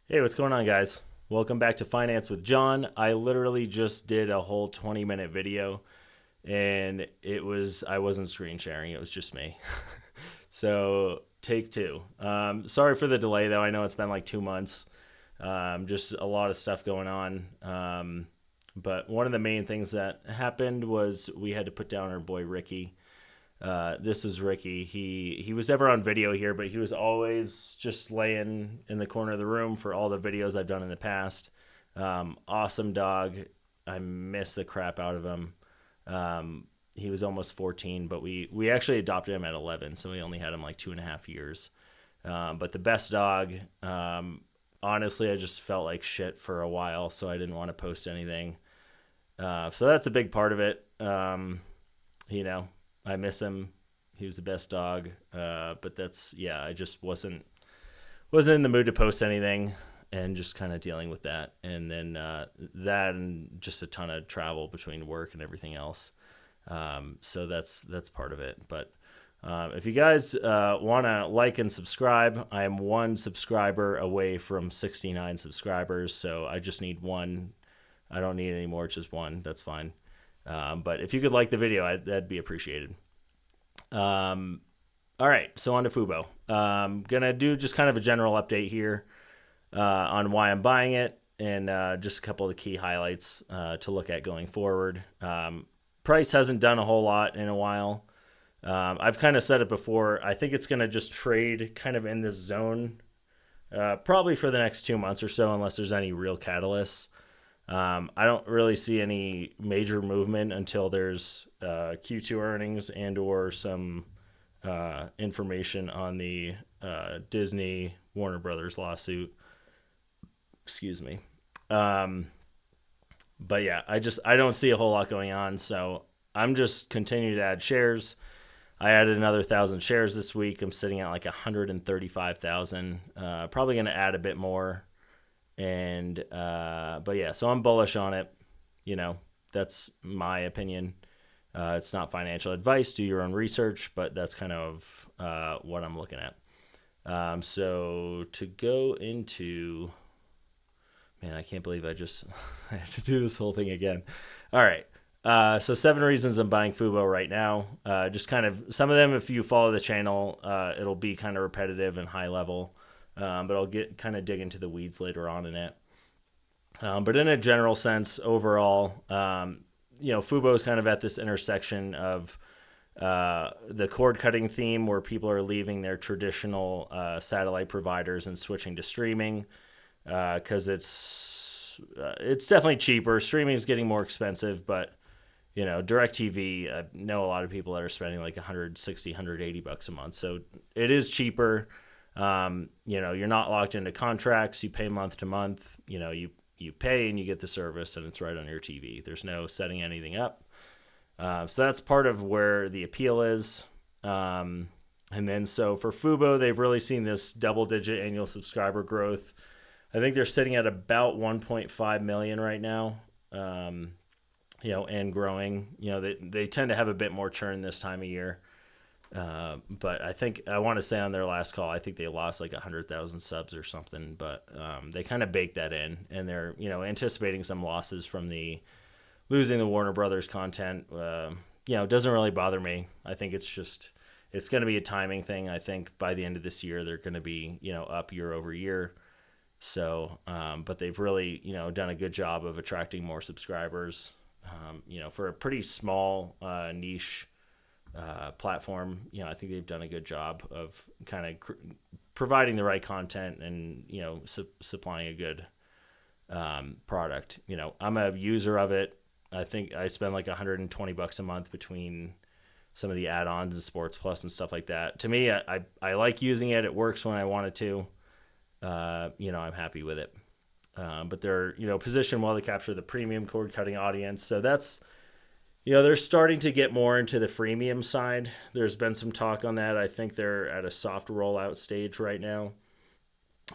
Hey, what's going on, guys? Welcome back to Finance with John. I literally just did a whole 20-minute video, and I wasn't screen sharing, it was just me. So, take two. Sorry for the delay, though. I know it's been like 2 months. Just a lot of stuff going on. But one of the main things that happened was we had to put down our boy Ricky. This was Ricky. He was never on video here, but he was always just laying in the corner of the room for all the videos I've done in the past. Awesome dog. I miss the crap out of him. He was almost 14, but we actually adopted him at 11, so we only had him like 2.5 years. But the best dog. Honestly, I just felt like shit for a while, so I didn't want to post anything. So that's a big part of it. You know, I miss him. He was the best dog. But I just wasn't in the mood to post anything, and just kind of dealing with that. And then that and just a ton of travel between work and everything else. So that's part of it. But if you guys want to like and subscribe, I am one subscriber away from 69 subscribers. So I just need one. I don't need any more, just one. That's fine. But if you could like the video, that'd be appreciated. All right, so on to Fubo. Gonna do just kind of a general update here on why I'm buying it, and just a couple of the key highlights to look at going forward. Price hasn't done a whole lot in a while. I've kind of said it before. I think it's gonna just trade kind of in this zone, probably for the next 2 months or so, unless there's any real catalysts. I don't really see any major movement until there's Q2 earnings and or some information on the Disney Warner Brothers lawsuit. Excuse me. But yeah, I don't see a whole lot going on, so I'm just continuing to add shares. I added another 1,000 shares this week. I'm sitting at like 135,000. Probably going to add a bit more. And but yeah, so I'm bullish on it. That's my opinion. It's not financial advice. Do your own research, but that's kind of what I'm looking at. So to go into, man, I can't believe I have to do this whole thing again. All right. So 7 reasons I'm buying Fubo right now. Just kind of some of them, if you follow the channel, it'll be kind of repetitive and high level. But I'll kind of dig into the weeds later on in it. But in a general sense, overall, Fubo is kind of at this intersection of the cord cutting theme, where people are leaving their traditional satellite providers and switching to streaming, because it's definitely cheaper. Streaming is getting more expensive, but DirecTV, I know a lot of people that are spending like 160, 180 bucks a month, so it is cheaper. You're not locked into contracts. You pay month to month. You pay and you get the service, and it's right on your TV. There's no setting anything up. So that's part of where the appeal is. And then so for Fubo, they've really seen this double-digit annual subscriber growth. I think they're sitting at about 1.5 million right now. And growing. They tend to have a bit more churn this time of year. But I want to say on their last call, I think they lost like 100,000 subs or something, but they kind of baked that in, and they're, anticipating some losses from losing the Warner Brothers content. It doesn't really bother me. I think it's going to be a timing thing. I think by the end of this year, they're going to be, up year over year. So, but they've really, done a good job of attracting more subscribers, for a pretty small niche platform. I think they've done a good job of kind of providing the right content and supplying a good product. I'm a user of it. I think I spend like 120 bucks a month between some of the add-ons and Sports Plus and stuff like that. To me, I like using it. It works when I want it to. I'm happy with it. But they're positioned well to capture the premium cord cutting audience. So that's they're starting to get more into the freemium side. There's been some talk on that. I think they're at a soft rollout stage right now.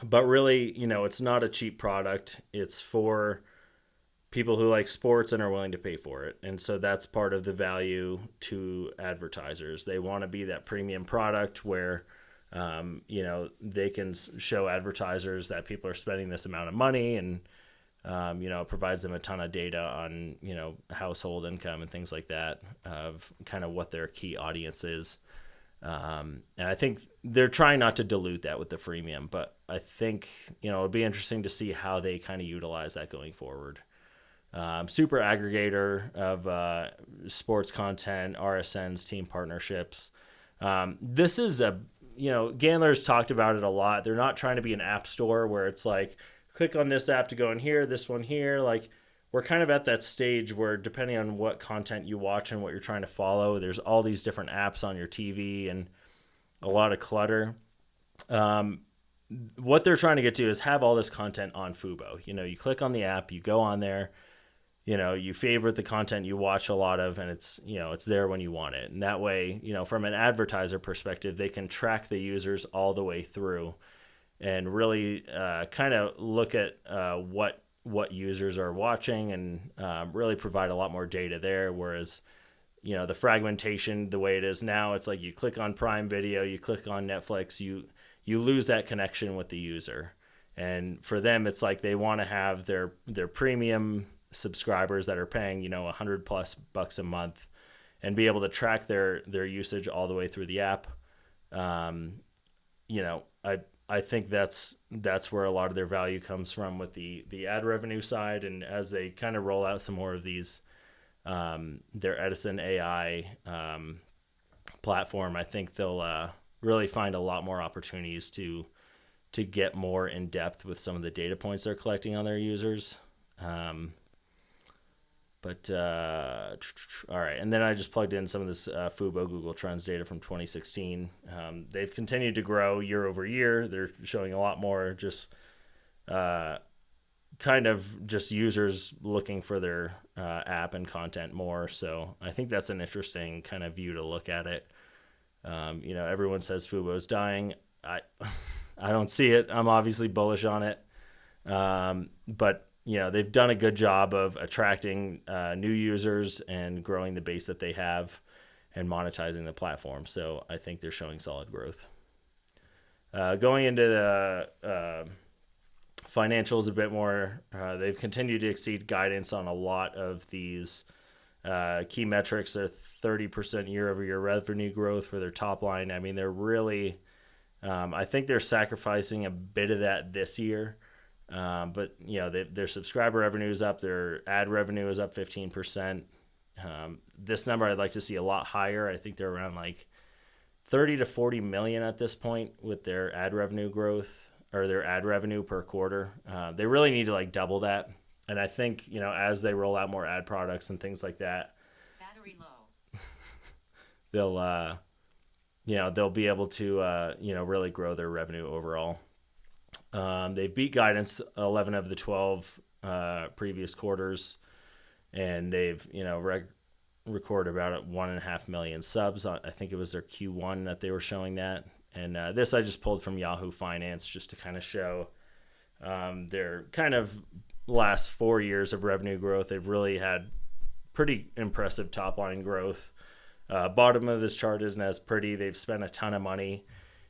But really, it's not a cheap product. It's for people who like sports and are willing to pay for it. And so that's part of the value to advertisers. They want to be that premium product where They can show advertisers that people are spending this amount of money, and it provides them a ton of data on, household income and things like that, of kind of what their key audience is. And I think they're trying not to dilute that with the freemium, but I think, it'll be interesting to see how they kind of utilize that going forward. Super aggregator of sports content, RSNs, team partnerships. This is Gandler's talked about it a lot. They're not trying to be an app store where it's like, click on this app to go in here, this one here. Like, we're kind of at that stage where, depending on what content you watch and what you're trying to follow, there's all these different apps on your TV and a lot of clutter. What they're trying to get to is have all this content on Fubo. You click on the app, you go on there, you favorite the content you watch a lot of, and it's there when you want it. And that way, from an advertiser perspective, they can track the users all the way through and really kind of look at what users are watching, and really provide a lot more data there. Whereas, the fragmentation, the way it is now, it's like you click on Prime Video, you click on Netflix, you lose that connection with the user. And for them, it's like they want to have their premium subscribers that are paying, $100+ a month, and be able to track their usage all the way through the app. I think that's where a lot of their value comes from with the ad revenue side. And as they kind of roll out some more of these, their Edison AI platform, I think they'll really find a lot more opportunities to get more in depth with some of the data points they're collecting on their users. All right. And then I just plugged in some of this Fubo Google Trends data from 2016. They've continued to grow year over year. They're showing a lot more just kind of just users looking for their app and content more. So I think that's an interesting kind of view to look at it. Everyone says Fubo's dying. I don't see it. I'm obviously bullish on it. But they've done a good job of attracting new users and growing the base that they have and monetizing the platform. So I think they're showing solid growth. Going into the financials a bit more, they've continued to exceed guidance on a lot of these key metrics. They're 30% year-over-year revenue growth for their top line. I mean, they're really, I think they're sacrificing a bit of that this year. But their subscriber revenue is up, their ad revenue is up 15%. This number I'd like to see a lot higher. I think they're around like 30 to 40 million at this point with their ad revenue growth, or their ad revenue per quarter. They really need to like double that. And I think, as they roll out more ad products and things like that, battery low, they'll be able to, really grow their revenue overall. They beat guidance 11 of the 12 previous quarters, and they've recorded about 1.5 million subs. I think it was their Q1 that they were showing that. And this I just pulled from Yahoo Finance just to kind of show their kind of last 4 years of revenue growth. They've really had pretty impressive top line growth. Bottom of this chart isn't as pretty. They've spent a ton of money.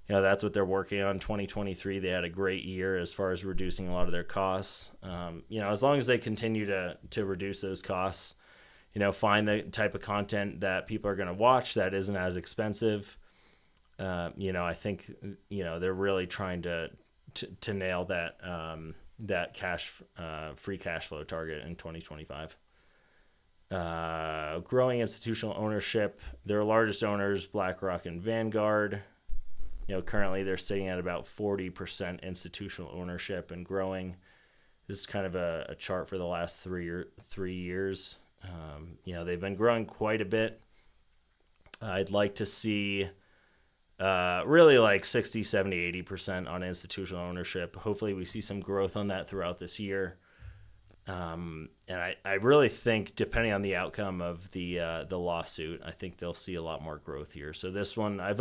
That's what they're working on. 2023, they had a great year as far as reducing a lot of their costs. As long as they continue to reduce those costs, find the type of content that people are going to watch that isn't as expensive. I think, they're really trying to nail that free cash flow target in 2025. Growing institutional ownership. Their largest owners, BlackRock and Vanguard. Currently they're sitting at about 40% institutional ownership and growing. This is kind of a chart for the last 3 years. They've been growing quite a bit. I'd like to see really like 60, 70, 80% on institutional ownership. Hopefully we see some growth on that throughout this year. And I really think, depending on the outcome of the lawsuit, I think they'll see a lot more growth here. So this one, I've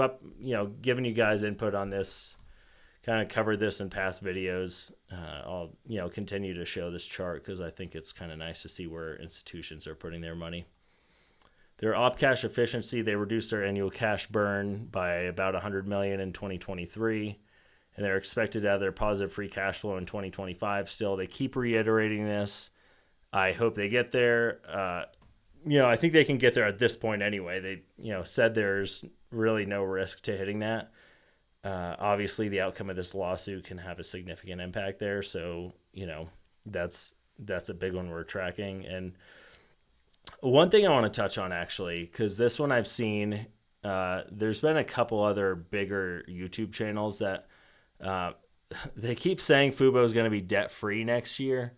given you guys input on this, kind of covered this in past videos. I'll continue to show this chart because I think it's kind of nice to see where institutions are putting their money. their op cash efficiency, they reduced their annual cash burn by about $100 million in 2023, and they're expected to have their positive free cash flow in 2025. Still, they keep reiterating this. I hope they get there. I think they can get there at this point anyway. They, said there's really no risk to hitting that. Obviously, the outcome of this lawsuit can have a significant impact there. So, that's a big one we're tracking. And one thing I want to touch on, actually, because this one I've seen, there's been a couple other bigger YouTube channels that they keep saying Fubo is going to be debt-free next year.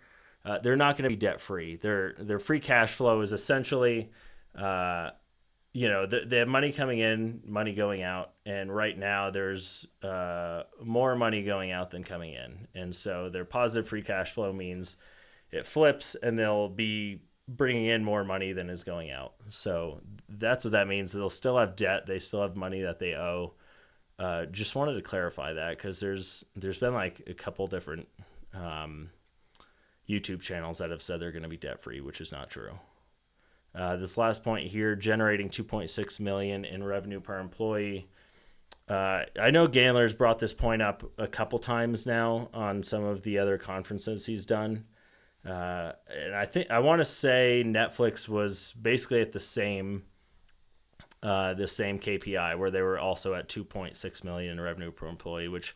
They're not going to be debt-free. Their free cash flow is essentially, they have money coming in, money going out, and right now there's more money going out than coming in. And so their positive free cash flow means it flips, and they'll be bringing in more money than is going out. So that's what that means. They'll still have debt. They still have money that they owe. Just wanted to clarify that because there's been like a couple different YouTube channels that have said they're going to be debt-free, which is not true. This last point here, generating $2.6 million in revenue per employee. I know Gandler's brought this point up a couple times now on some of the other conferences he's done. And I want to say Netflix was basically at the same KPI where they were also at 2.6 million in revenue per employee, which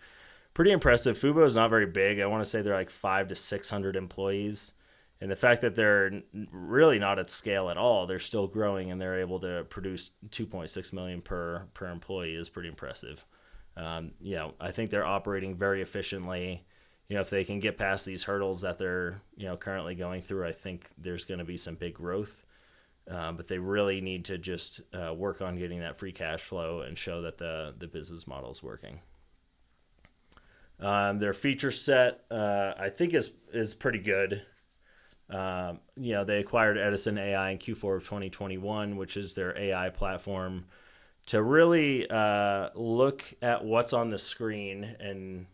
pretty impressive. Fubo is not very big. I want to say they're like 500 to 600 employees. And the fact that they're really not at scale at all, they're still growing and they're able to produce 2.6 million per employee is pretty impressive. I think they're operating very efficiently. If they can get past these hurdles that they're, currently going through, I think there's going to be some big growth. But they really need to just work on getting that free cash flow and show that the business model is working. Their feature set, I think, is pretty good. They acquired Edison AI in Q4 of 2021, which is their AI platform to really look at what's on the screen and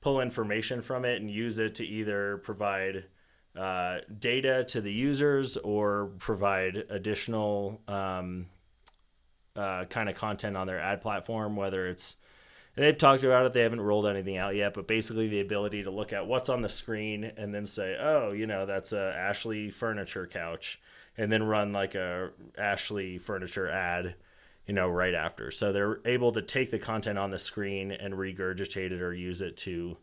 pull information from it and use it to either provide data to the users or provide additional kind of content on their ad platform, whether it's, they've talked about it, they haven't rolled anything out yet, but basically the ability to look at what's on the screen and then say, oh, that's a Ashley furniture couch, and then run like a Ashley furniture ad, right after. So they're able to take the content on the screen and regurgitate it or use it to,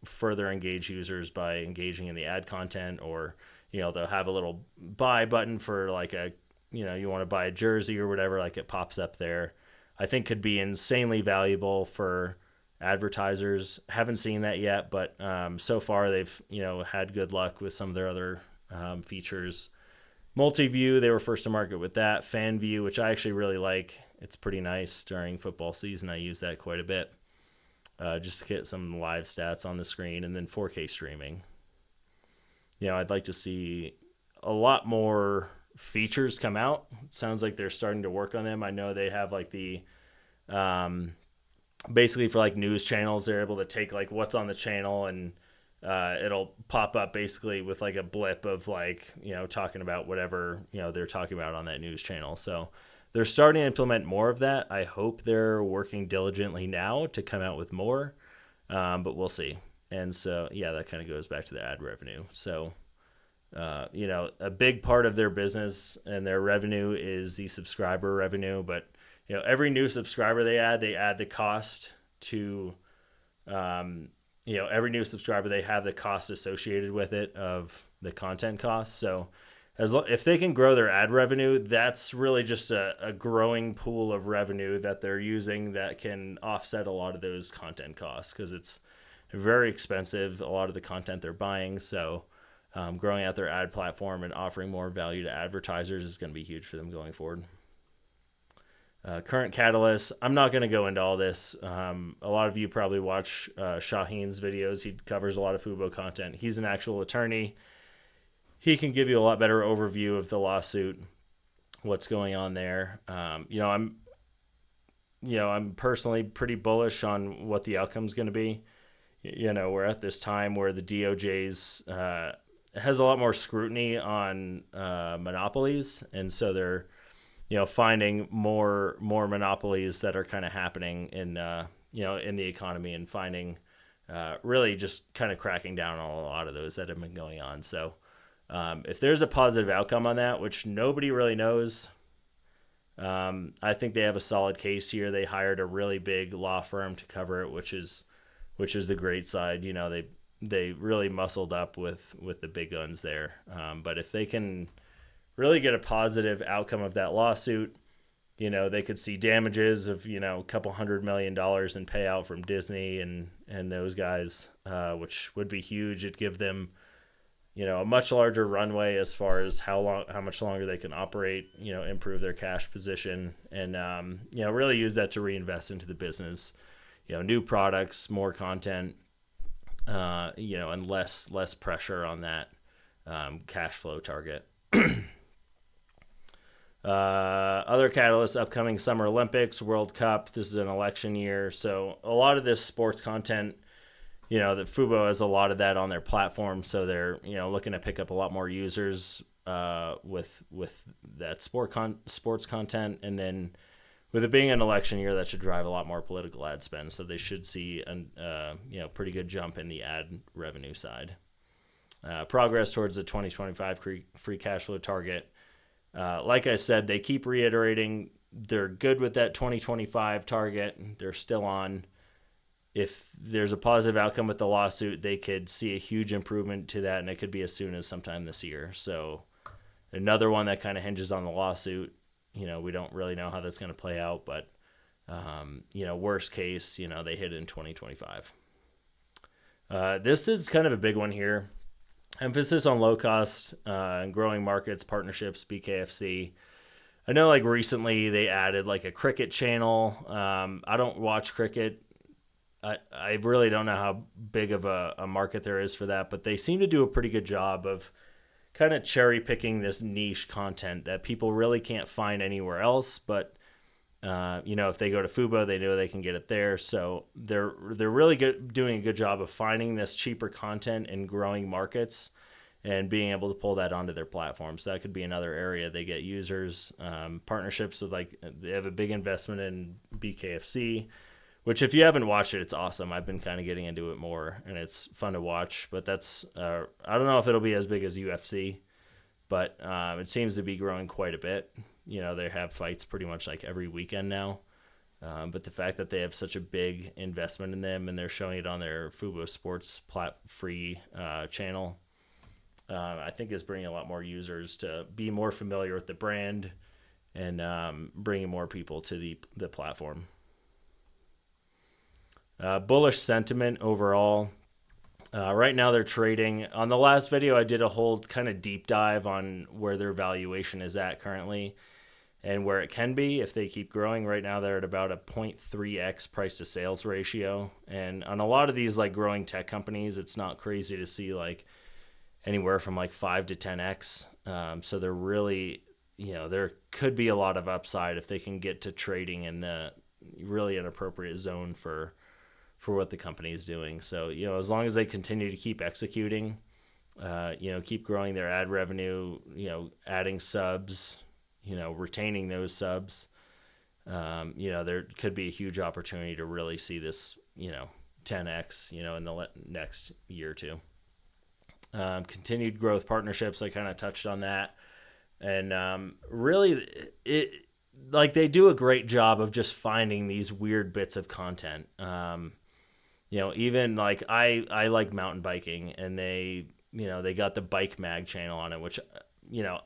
further engage users by engaging in the ad content, or, they'll have a little buy button for like you want to buy a jersey or whatever, like it pops up there. I think could be insanely valuable for advertisers. Haven't seen that yet, but so far they've had good luck with some of their other features. Multi-view, they were first to market with that. Fan view, which I actually really like. It's pretty nice during football season. I use that quite a bit just to get some live stats on the screen. And then 4K streaming. I'd like to see a lot more features come out. It sounds like they're starting to work on them. I know they have like the basically for like news channels, they're able to take like what's on the channel and it'll pop up basically with like a blip of like talking about whatever they're talking about on that news channel. So they're starting to implement more of that. I hope they're working diligently now to come out with more, but we'll see. And so that kind of goes back to the ad revenue. So a big part of their business and their revenue is the subscriber revenue, but every new subscriber they add the cost to, every new subscriber, they have the cost associated with it of the content costs. So if they can grow their ad revenue, that's really just a growing pool of revenue that they're using that can offset a lot of those content costs, because it's very expensive, a lot of the content they're buying. So growing out their ad platform and offering more value to advertisers is going to be huge for them going forward. Current catalyst, I'm not going to go into all this. A lot of you probably watch Shaheen's videos. He covers a lot of Fubo content. He's an actual attorney. He can give you a lot better overview of the lawsuit, what's going on there. I'm personally pretty bullish on what the outcome's going to be. We're at this time where the DOJ's has a lot more scrutiny on monopolies, and so they're finding more monopolies that are kind of happening in in the economy, and finding really just kind of cracking down on a lot of those that have been going on. So if there's a positive outcome on that, which nobody really knows, I think they have a solid case here. They hired a really big law firm to cover it, which is the great side. They really muscled up with the big guns there. But if they can really get a positive outcome of that lawsuit, they could see damages of a couple $100 million in payout from Disney and those guys, which would be huge. It'd give them a much larger runway as far as how much longer they can operate, improve their cash position, and really use that to reinvest into the business, new products, more content, and less pressure on that cash flow target. Other catalysts: upcoming Summer Olympics, World Cup. This is an election year, so a lot of this sports content, that Fubo has a lot of that on their platform, so they're looking to pick up a lot more users with that sports content, and then with it being an election year, that should drive a lot more political ad spend. So they should see a pretty good jump in the ad revenue side. Progress towards the 2025 free cash flow target. Like I said, they keep reiterating they're good with that 2025 target. They're still on. If there's a positive outcome with the lawsuit, they could see a huge improvement to that, and it could be as soon as sometime this year. So another one that kind of hinges on the lawsuit. We don't really know how that's going to play out, but worst case, they hit it in 2025. This is kind of a big one here. Emphasis on low cost and growing markets, partnerships, BKFC. I know recently they added a cricket channel. I don't watch cricket. I really don't know how big of a market there is for that, but they seem to do a pretty good job of kind of cherry picking this niche content that people really can't find anywhere else. But if they go to Fubo, they know they can get it there. So they're really doing a good job of finding this cheaper content in growing markets and being able to pull that onto their platform. So that could be another area they get users. Partnerships with they have a big investment in BKFC, which if you haven't watched it, it's awesome. I've been kind of getting into it more, and it's fun to watch. But that's I don't know if it'll be as big as UFC, but it seems to be growing quite a bit. They have fights pretty much every weekend now. But the fact that they have such a big investment in them, and they're showing it on their Fubo Sports free channel, I think is bringing a lot more users to be more familiar with the brand, and bringing more people to the platform. Bullish sentiment overall. Right now they're trading. On the last video, I did a whole kind of deep dive on where their valuation is at currently and where it can be if they keep growing. Right now they're at about a 0.3x price to sales ratio. And on a lot of these growing tech companies, it's not crazy to see anywhere from 5 to 10x. So they're really, there could be a lot of upside if they can get to trading in the really an appropriate zone for what the company is doing. So, as long as they continue to keep executing, keep growing their ad revenue, adding subs, retaining those subs, there could be a huge opportunity to really see this, 10x, in the next year or two. Continued growth partnerships, I kind of touched on that. And really, they do a great job of just finding these weird bits of content. Even I like mountain biking, and they got the Bike Mag channel on it, which,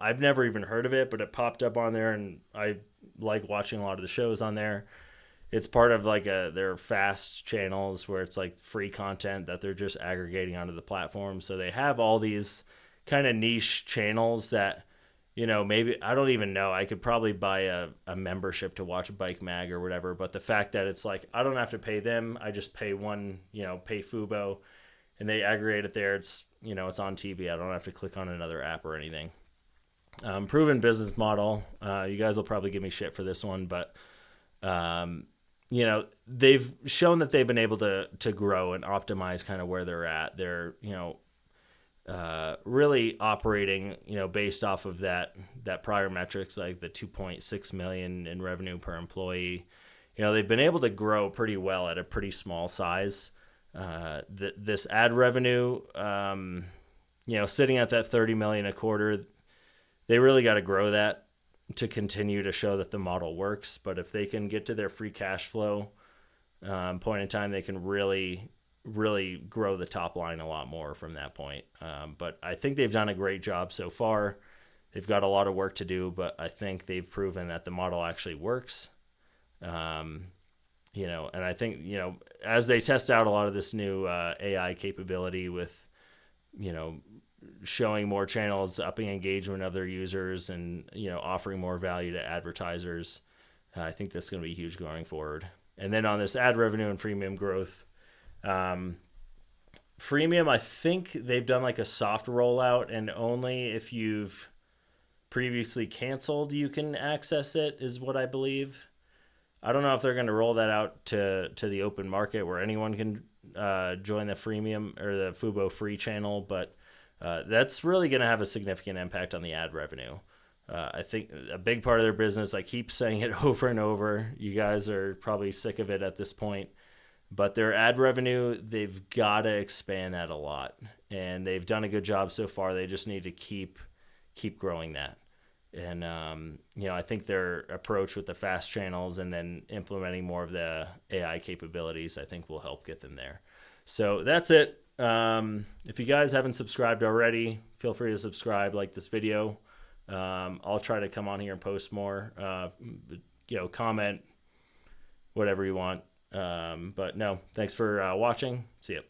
I've never even heard of it, but it popped up on there, and I like watching a lot of the shows on there. It's part of their fast channels where it's free content that they're just aggregating onto the platform. So they have all these kind of niche channels that, maybe I don't even know. I could probably buy a membership to watch Bike Mag or whatever. But the fact that it's I don't have to pay them. I just pay pay Fubo, and they aggregate it there. It's, it's on TV. I don't have to click on another app or anything. Proven business model. You guys will probably give me shit for this one, but, they've shown that they've been able to grow and optimize kind of where they're at. They're, really operating, based off of that prior metrics, like the 2.6 million in revenue per employee. They've been able to grow pretty well at a pretty small size. This ad revenue, sitting at that 30 million a quarter, they really got to grow that to continue to show that the model works. But if they can get to their free cash flow point in time, they can really grow the top line a lot more from that point. But I think they've done a great job so far. They've got a lot of work to do, but I think they've proven that the model actually works. And I think, as they test out a lot of this new AI capability with, showing more channels, upping engagement of their users, and, offering more value to advertisers, I think that's going to be huge going forward. And then on this ad revenue and freemium growth, freemium, I think they've done like a soft rollout, and only if you've previously canceled you can access it, is what I believe. I don't know if they're going to roll that out to the open market where anyone can join the freemium or the Fubo free channel, but that's really going to have a significant impact on the ad revenue. I think a big part of their business, I keep saying it over and over, you guys are probably sick of it at this point, but their ad revenue, they've got to expand that a lot, and they've done a good job so far. They just need to keep growing that. And, I think their approach with the fast channels and then implementing more of the AI capabilities, I think will help get them there. So that's it. If you guys haven't subscribed already, feel free to subscribe, like this video. I'll try to come on here and post more, comment, whatever you want. But no, thanks for watching. See ya.